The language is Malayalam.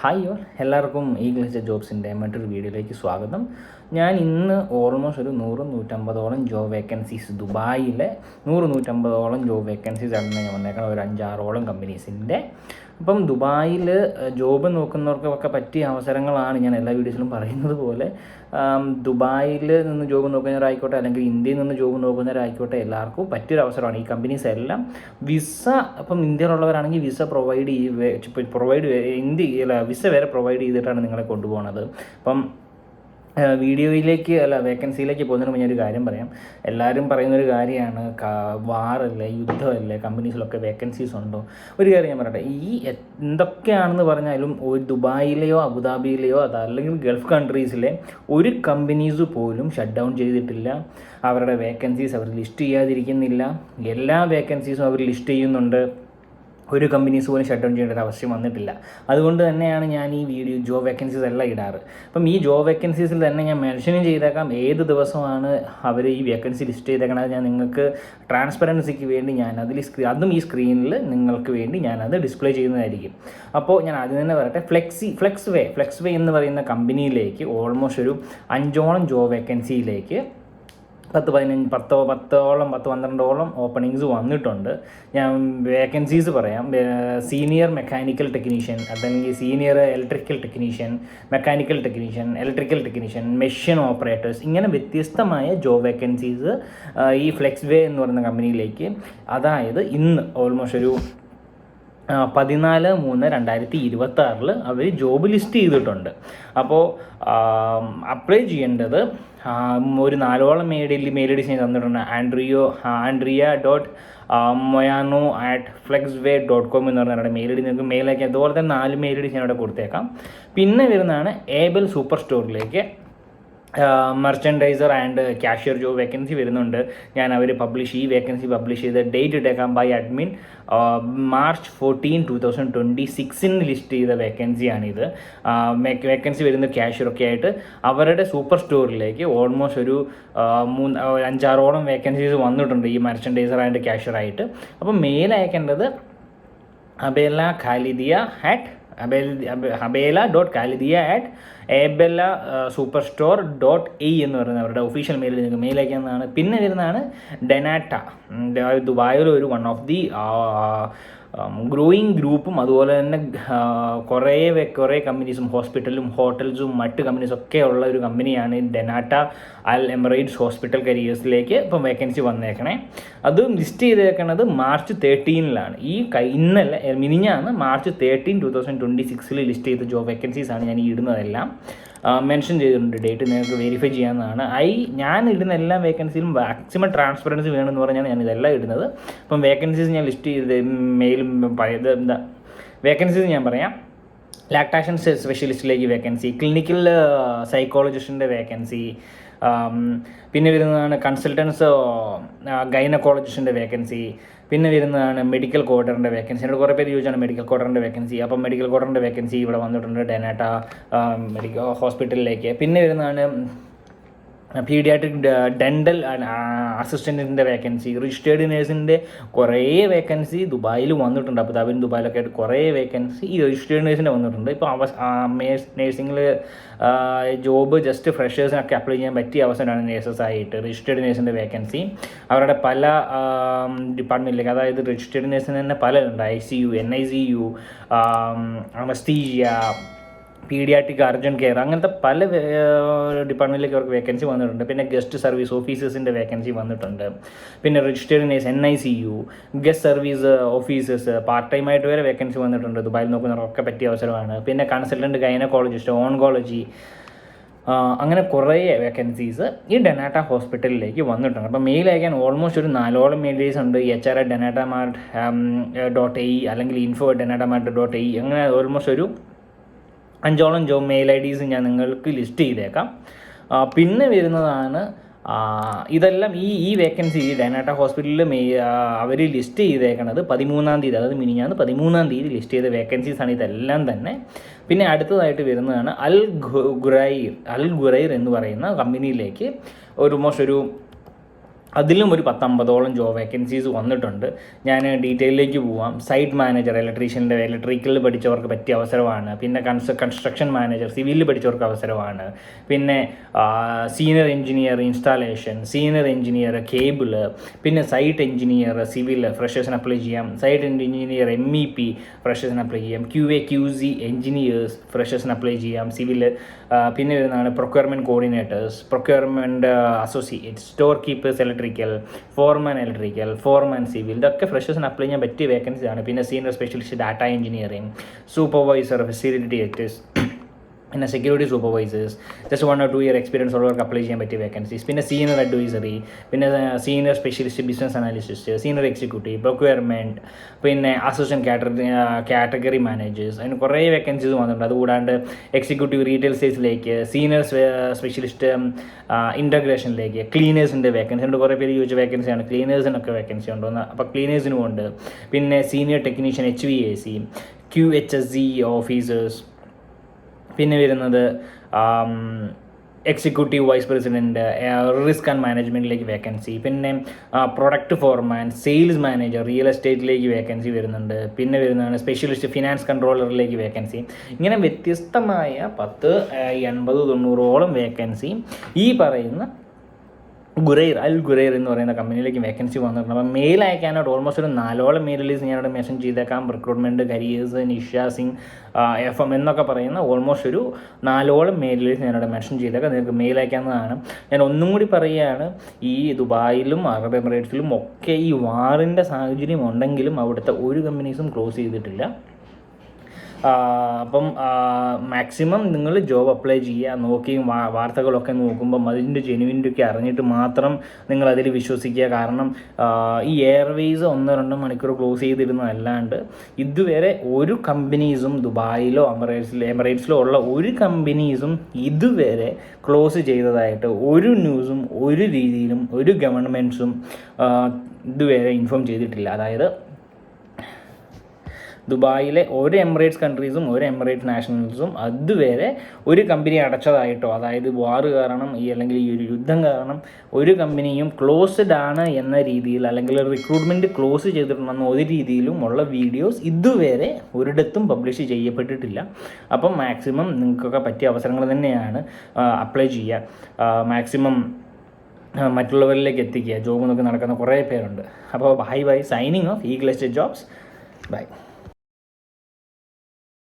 ഹായ് ഓൾ, എല്ലാവർക്കും ഈഗിൾസ് ജോബ്സിൻ്റെ മറ്റൊരു വീഡിയോയിലേക്ക് സ്വാഗതം. ഞാൻ ഇന്ന് ഓൾമോസ്റ്റ് ഒരു 100-150ഓളം ജോബ് വേക്കൻസീസ് ദുബായിലെ 100-150ഓളം ജോബ് വേക്കൻസീസ് ആണ് ഞാൻ വന്നേക്കണം, ഒരു 5-6ഓളം കമ്പനീസിൻ്റെ. അപ്പം ദുബായിൽ ജോബ് നോക്കുന്നവർക്കൊക്കെ പറ്റിയ അവസരങ്ങളാണ് ഞാൻ എല്ലാ വീഡിയോസിലും പറയുന്നത് പോലെ. ദുബായിൽ നിന്ന് ജോബ് നോക്കുന്നവരായിക്കോട്ടെ അല്ലെങ്കിൽ ഇന്ത്യയിൽ നിന്ന് ജോബ് നോക്കുന്നവരായിക്കോട്ടെ, എല്ലാവർക്കും പറ്റിയൊരു അവസരമാണ്. ഈ കമ്പനീസ് എല്ലാം വിസ, ഇപ്പം ഇന്ത്യയിലുള്ളവരാണെങ്കിൽ വിസ വിസ വരെ പ്രൊവൈഡ് ചെയ്തിട്ടാണ് നിങ്ങളെ കൊണ്ടുപോകുന്നത്. അപ്പം വേക്കൻസിയിലേക്ക് പോകുന്നതിന് മുന്നേ ഒരു കാര്യം പറയാം. എല്ലാവരും പറയുന്നൊരു കാര്യമാണ്, വാറല്ലേ, യുദ്ധമല്ലേ, കമ്പനീസിലൊക്കെ വേക്കൻസീസ് ഉണ്ടോ? ഒരു കാര്യം ഞാൻ പറയട്ടെ, ഈ എന്തൊക്കെയാണെന്ന് പറഞ്ഞാലും ഒരു ദുബായിലെയോ അബുദാബിയിലെയോ അതല്ലെങ്കിൽ ഗൾഫ് കൺട്രീസിലെ ഒരു കമ്പനീസ് പോലും ഷട്ട് ഡൗൺ ചെയ്തിട്ടില്ല. അവരുടെ വേക്കൻസീസ് അവർ ലിസ്റ്റ് ചെയ്യാതിരിക്കുന്നില്ല. എല്ലാ വേക്കൻസീസും അവർ ലിസ്റ്റ് ചെയ്യുന്നുണ്ട്. ഒരു കമ്പനീസ് പോലും ഷട്ട് ഡൗൺ ചെയ്യേണ്ട ഒരു ആവശ്യം വന്നിട്ടില്ല. അതുകൊണ്ട് തന്നെയാണ് ഞാൻ ഈ ജോബ് വേക്കൻസീസ് എല്ലാം ഇടാറ്. അപ്പം ഈ ജോബ് വേക്കൻസീസിൽ തന്നെ ഞാൻ മെൻഷനും ചെയ്തേക്കാം ഏത് ദിവസമാണ് അവർ ഈ വേക്കൻസി ലിസ്റ്റ് ചെയ്തേക്കണത്. ഞാൻ നിങ്ങൾക്ക് ട്രാൻസ്പെറൻസിക്ക് വേണ്ടി ഞാനതിൽ അതും ഈ സ്ക്രീനിൽ നിങ്ങൾക്ക് വേണ്ടി ഞാനത് ഡിസ്പ്ലേ ചെയ്യുന്നതായിരിക്കും. അപ്പോൾ ഞാൻ ആദ്യം തന്നെ പറയട്ടെ, ഫ്ലെക്സ് വേ എന്ന് പറയുന്ന കമ്പനിയിലേക്ക് ഓൾമോസ്റ്റ് ഒരു 5ഓളം ജോബ് വേക്കൻസിയിലേക്ക് 10-12ഓളം ഓപ്പണിങ്സ് വന്നിട്ടുണ്ട്. ഞാൻ വേക്കൻസീസ് പറയാം. സീനിയർ മെക്കാനിക്കൽ ടെക്നീഷ്യൻ, അല്ലെങ്കിൽ senior electrical technician, mechanical technician, electrical technician, machine operators, ഇങ്ങനെ വ്യത്യസ്തമായ ജോബ് വേക്കൻസീസ് ഈ ഫ്ലെക്സ് വേ എന്ന് പറയുന്ന കമ്പനിയിലേക്ക്, അതായത് ഇന്ന് ഓൾമോസ്റ്റ് ഒരു 14/3/2026 അവർ ജോബ് ലിസ്റ്റ് ചെയ്തിട്ടുണ്ട്. അപ്പോൾ അപ്ലൈ ചെയ്യേണ്ടത് ഒരു 4ഓളം മെയിൽ ഐ ഡി ഞാൻ തന്നിട്ടുണ്ട്. andrea.moyano@flexway.com എന്ന് പറഞ്ഞ മെയിൽ ഐ ഡി നിങ്ങൾക്ക് മെയിൽ അയക്കാം. അതുപോലെ തന്നെ 4 മെയിൽ ഐ ഡി ഞാൻ ഇവിടെ കൊടുത്തേക്കാം. പിന്നെ വരുന്നതാണ് ഏബൽ സൂപ്പർ സ്റ്റോറിലേക്ക് merchandiser and cashier job vacancy വരുന്നുണ്ട്. ഞാൻ അവർ ഈ വേക്കൻസി പബ്ലിഷ് ചെയ്ത് ഡേറ്റ് ഇട്ടേക്കാം ബൈ അഡ്മിൻ March 14, 2026 ലിസ്റ്റ് ചെയ്ത വേക്കൻസിയാണിത്. വേക്കൻസി വരുന്ന ക്യാഷ്യറൊക്കെ ആയിട്ട് അവരുടെ സൂപ്പർ സ്റ്റോറിലേക്ക് ഓൾമോസ്റ്റ് ഒരു 5-6ഓളം വേക്കൻസീസ് വന്നിട്ടുണ്ട് ഈ മെർച്ചൻഡൈസർ ആൻഡ് ക്യാഷ്യറായിട്ട്. അപ്പം മെയിൽ അയക്കേണ്ടത് abela.khalidia@superstore.e എന്ന് പറയുന്ന അവരുടെ ഒഫീഷ്യൽ മെയിലിൽ നിങ്ങൾക്ക് മെയിൽ അയക്കാവുന്നതാണ്. പിന്നെ വരുന്നതാണ് ഡെനാറ്റ, ദുബായിൽ ഒരു വൺ ഓഫ് ദി ഗ്രോയിങ് ഗ്രൂപ്പും അതുപോലെ തന്നെ കുറേ കമ്പനീസും ഹോസ്പിറ്റലും ഹോട്ടൽസും മറ്റ് കമ്പനീസൊക്കെ ഉള്ള ഒരു കമ്പനിയാണ് ഡെനാറ്റ അൽ എമിറേറ്റ്സ് ഹോസ്പിറ്റൽ കരിയേഴ്സിലേക്ക് ഇപ്പം വേക്കൻസി വന്നേക്കണേ. അതും ലിസ്റ്റ് ചെയ്തേക്കണത് March 13 ഇന്നലെ മിനിഞ്ഞാണ് March 13, 2026 ലിസ്റ്റ് ചെയ്ത ജോബ് വേക്കൻസീസാണ് ഞാൻ ഈ ഇടുന്നതെല്ലാം. മെൻഷൻ ചെയ്തിട്ടുണ്ട് ഡേറ്റ്, നിങ്ങൾക്ക് വെരിഫൈ ചെയ്യാവുന്നതാണ്. ഞാൻ ഇടുന്ന എല്ലാ വേക്കൻസിയിലും മാക്സിമം ട്രാൻസ്പെറൻസി വേണമെന്ന് പറഞ്ഞാണ് ഞാൻ ഇതെല്ലാം ഇടുന്നത്. അപ്പം വേക്കൻസീസ് ഞാൻ ലിസ്റ്റ് ചെയ്ത് വേക്കൻസീസ് ഞാൻ പറയാം. ലാക്ടാഷൻ സ്പെഷ്യലിസ്റ്റിലേക്ക് വേക്കൻസി, ക്ലിനിക്കൽ സൈക്കോളജിസ്റ്റിൻ്റെ വേക്കൻസി, പിന്നെ വരുന്നതാണ് കൺസൾട്ടൻസ് ഗൈനക്കോളജിസ്റ്റിൻ്റെ വേക്കൻസി, പിന്നെ വരുന്നതാണ് മെഡിക്കൽ കോർഡറിൻ്റെ വേക്കൻസി. എന്നോട് കുറേ പേര് ചോദിച്ചാണ് മെഡിക്കൽ കോർഡറിൻ്റെ വേക്കൻസി. അപ്പം മെഡിക്കൽ കോർഡറിൻ്റെ വേക്കൻസി ഇവിടെ വന്നിട്ടുണ്ട് ഡെനാറ്റ മെഡിക്കൽ ഹോസ്പിറ്റലിലേക്ക്. പിന്നെ വരുന്നതാണ് പീഡിയാട്രിക് ഡെൻ്റൽ അസിസ്റ്റൻറ്റിൻ്റെ വേക്കൻസി, രജിസ്റ്റേർഡ് നേഴ്സിൻ്റെ കുറേ വേക്കൻസി ദുബായിൽ വന്നിട്ടുണ്ട്. അബുദാബിയും ദുബായിലൊക്കെ ആയിട്ട് കുറേ വേക്കൻസി ഈ രജിസ്റ്റേർഡ് നേഴ്സിൻ്റെ വന്നിട്ടുണ്ട്. ഇപ്പോൾ നേഴ്സിങ്ങിൽ ജോബ് ജസ്റ്റ് ഫ്രഷേഴ്സിനൊക്കെ അപ്ലൈ ചെയ്യാൻ പറ്റിയ അവസരമാണ് നേഴ്സസ് ആയിട്ട്. രജിസ്റ്റേർഡ് നേഴ്സിൻ്റെ വേക്കൻസി അവരുടെ പല ഡിപ്പാർട്ട്മെൻറ്റിലേക്ക്, അതായത് രജിസ്റ്റേർഡ് നേഴ്സിന് തന്നെ പലരുണ്ട്. ICU, NICU, anaesthesia, paediatric urgent care, അങ്ങനത്തെ പല ഡിപ്പാർട്ട്മെൻറ്റിലേക്ക് അവർക്ക് വേക്കൻസി വന്നിട്ടുണ്ട്. പിന്നെ ഗസ്റ്റ് സർവീസ് ഓഫീസേഴ്സിൻ്റെ വേക്കൻസി വന്നിട്ടുണ്ട്. പിന്നെ registered nurse, NICU, guest service officers part ടൈമായിട്ട് വരെ വേക്കൻസി വന്നിട്ടുണ്ട്. ദുബായിൽ നോക്കുന്നവർക്കൊക്കെ പറ്റിയ അവസരമാണ്. പിന്നെ കൺസൾട്ടൻറ്റ് ഗൈനക്കോളജിസ്റ്റ്, ഓൺകോളജി, അങ്ങനെ കുറേ വേക്കൻസീസ് ഈ ഡെനാറ്റ ഹോസ്പിറ്റലിലേക്ക് വന്നിട്ടുണ്ട്. അപ്പോൾ മെയിൽ അയക്കാൻ ഓൾമോസ്റ്റ് ഒരു 4ഓളം മെയിൽ ഐഡീസ് ഉണ്ട്. HR@denatamaart.ae അല്ലെങ്കിൽ info@denatamaart.ae, അങ്ങനെ ഓൾമോസ്റ്റ് ഒരു 5ഓളം ജോബ് മെയിൽ ഐഡീസ് ഞാൻ നിങ്ങൾക്ക് ലിസ്റ്റ് ചെയ്തേക്കാം. പിന്നെ വരുന്നതാണ് ഇതെല്ലാം ഈ വേക്കൻസി ഡെനാറ്റ ഹോസ്പിറ്റലിൽ അവർ ലിസ്റ്റ് ചെയ്തേക്കണത് 13-ാം തീയതി, അതായത് മിനിഞ്ഞാന്ന് 13-ാം തീയതി ലിസ്റ്റ് ചെയ്ത വേക്കൻസീസാണ് ഇതെല്ലാം തന്നെ. പിന്നെ അടുത്തതായിട്ട് വരുന്നതാണ് അൽ ഖുറൈർ എന്ന് പറയുന്ന കമ്പനിയിലേക്ക് ഓൾമോസ്റ്റ് ഒരു അതിലും ഒരു 10-50ഓളം ജോബ് വേക്കൻസീസ് വന്നിട്ടുണ്ട്. ഞാൻ ഡീറ്റെയിലേക്ക് പോവാം. സൈറ്റ് മാനേജർ, ഇലക്ട്രിക്കലിൽ പഠിച്ചവർക്ക് പറ്റിയ അവസരമാണ്. പിന്നെ കൺസ്ട്രക്ഷൻ മാനേജർ, സിവിലിൽ പഠിച്ചവർക്ക് അവസരമാണ്. പിന്നെ senior engineer installation, senior engineer cable, പിന്നെ സൈറ്റ് എഞ്ചിനീയർ സിവിൽ ഫ്രഷേഴ്സിന് അപ്ലൈ ചെയ്യാം. സൈറ്റ് എഞ്ചിനീയർ MEP ഫ്രഷേഴ്സിന് അപ്ലൈ ചെയ്യാം. QA QC എഞ്ചിനീയേഴ്സ് ഫ്രഷേഴ്സിന് അപ്ലൈ ചെയ്യാം സിവിൽ. പിന്നെ വരുന്നതാണ് procurement coordinators, procurement associate, store keepers electrical, foreman civil, ഇതൊക്കെ ഫ്രഷേഴ്സിന് അപ്ലൈ ചെയ്യാൻ പറ്റിയ വേക്കൻസിയാണ്. പിന്നെ senior specialist data engineering, supervisor facilitators, പിന്നെ security supervisors, just 1 or 2 year experience ഉള്ളവർക്ക് അപ്ലൈ ചെയ്യാൻ പറ്റിയ വേക്കൻസീസ്. പിന്നെ സീനിയർ അഡ്വൈസറി, പിന്നെ senior specialist business analyst, senior executive, procurement, പിന്നെ അസിസ്റ്റൻറ്റ് കാറ്റഗറി മാനേജേഴ്സ്, അതിന് കുറേ വേക്കൻസീസ് വന്നിട്ടുണ്ട്. അതുകൂടാണ്ട് എക്സിക്യൂട്ടീവ് റീറ്റെയിൽ സെയിൽസിലേക്ക്, സീനിയർ സ്പെഷ്യലിസ്റ്റ് ഇൻ്റഗ്രേഷനിലേക്ക്, ക്ലീനേഴ്സിൻ്റെ വേക്കൻസി ഉണ്ട്. കുറേ പേര് ചോദിച്ച വേക്കൻസിയാണ്. ക്ലീനേഴ്സിനൊക്കെ വേക്കൻസി ഉണ്ടോ? അപ്പോൾ ക്ലീനേഴ്സിനും ഉണ്ട്. പിന്നെ senior technician HVAC, QHSE officers, പിന്നെ വരുന്നത് executive vice president, risk and മാനേജ്മെൻറ്റിലേക്ക് വേക്കൻസി, പിന്നെ product foreman, sales manager, real എസ്റ്റേറ്റിലേക്ക് വേക്കൻസി വരുന്നുണ്ട്. പിന്നെ വരുന്നതാണ് സ്പെഷ്യലിസ്റ്റ് ഫിനാൻസ് കൺട്രോളറിലേക്ക് വേക്കൻസി. ഇങ്ങനെ വ്യത്യസ്തമായ 10, 80, 90ഓളം വേക്കൻസി ഈ പറയുന്ന അൽ ഗുറൈർ എന്ന് പറയുന്ന കമ്പനിയിലേക്ക് വേക്കൻസി വന്നിട്ടുണ്ട്. അപ്പം മെയിൽ അയക്കാനായിട്ട് ഓൾമോസ്റ്റ് ഒരു 4ഓളം മെയിൽ റിലീസ് ഞാനിവിടെ മെൻഷൻ ചെയ്തേക്കാം. Recruitment, careers, Nisha Singh, FM എന്നൊക്കെ പറയുന്ന ഓൾമോസ്റ്റ് ഒരു 4ഓളം മെയിൽ റിലീസ് ഞാനിവിടെ മെൻഷൻ ചെയ്തേക്കാം. നിങ്ങൾക്ക് മെയിൽ അയക്കാവുന്നതാണ്. ഞാൻ ഒന്നും കൂടി പറയുകയാണ്, ഈ ദുബായിലും അറബ് എമിറേറ്റ്സിലും ഒക്കെ ഈ വാറിൻ്റെ സാഹചര്യം ഉണ്ടെങ്കിലും അവിടുത്തെ ഒരു കമ്പനീസും ക്ലോസ് ചെയ്തിട്ടില്ല. അപ്പം മാക്സിമം നിങ്ങൾ ജോബ് അപ്ലൈ ചെയ്യുക. നോക്കിയും വാർത്തകളൊക്കെ നോക്കുമ്പം അതിൻ്റെ ജെനുവിൻ്റെയൊക്കെ അറിഞ്ഞിട്ട് മാത്രം നിങ്ങളതിൽ വിശ്വസിക്കുക. കാരണം ഈ എയർവേസ് 1-2 മണിക്കൂർ ക്ലോസ് ചെയ്തിരുന്നതല്ലാണ്ട് ഇതുവരെ ഒരു കമ്പനീസും ദുബായിലോ എമിറേറ്റ്സിലോ ഉള്ള ഒരു കമ്പനീസും ഇതുവരെ ക്ലോസ് ചെയ്തതായിട്ട് ഒരു ന്യൂസും ഒരു രീതിയിലും ഒരു ഗവൺമെൻറ്റ്സും ഇതുവരെ ഇൻഫോം ചെയ്തിട്ടില്ല. അതായത് ദുബായിലെ ഒരു എമിറേറ്റ്സ് കൺട്രീസും ഒരു എമിറേറ്റ്സ് നാഷണൽസും അതുവരെ ഒരു കമ്പനി അടച്ചതായിട്ടോ, അതായത് വാർ കാരണം അല്ലെങ്കിൽ ഈ ഒരു യുദ്ധം കാരണം ഒരു കമ്പനിയും ക്ലോസ്ഡ് ആണ് എന്ന രീതിയിൽ അല്ലെങ്കിൽ റിക്രൂട്ട്മെൻറ്റ് ക്ലോസ് ചെയ്തിട്ടുണ്ടെന്ന ഒരു രീതിയിലും ഉള്ള വീഡിയോസ് ഇതുവരെ ഒരിടത്തും പബ്ലിഷ് ചെയ്യപ്പെട്ടിട്ടില്ല. അപ്പം മാക്സിമം നിങ്ങൾക്കൊക്കെ പറ്റിയ അവസരങ്ങൾ തന്നെയാണ്. അപ്ലൈ ചെയ്യുക. മാക്സിമം മറ്റുള്ളവരിലേക്ക് എത്തിക്കുക. ജോബ് നോക്കി നടക്കുന്ന കുറേ പേരുണ്ട്. അപ്പോൾ bye signing off Eagle Estate Jobs. By.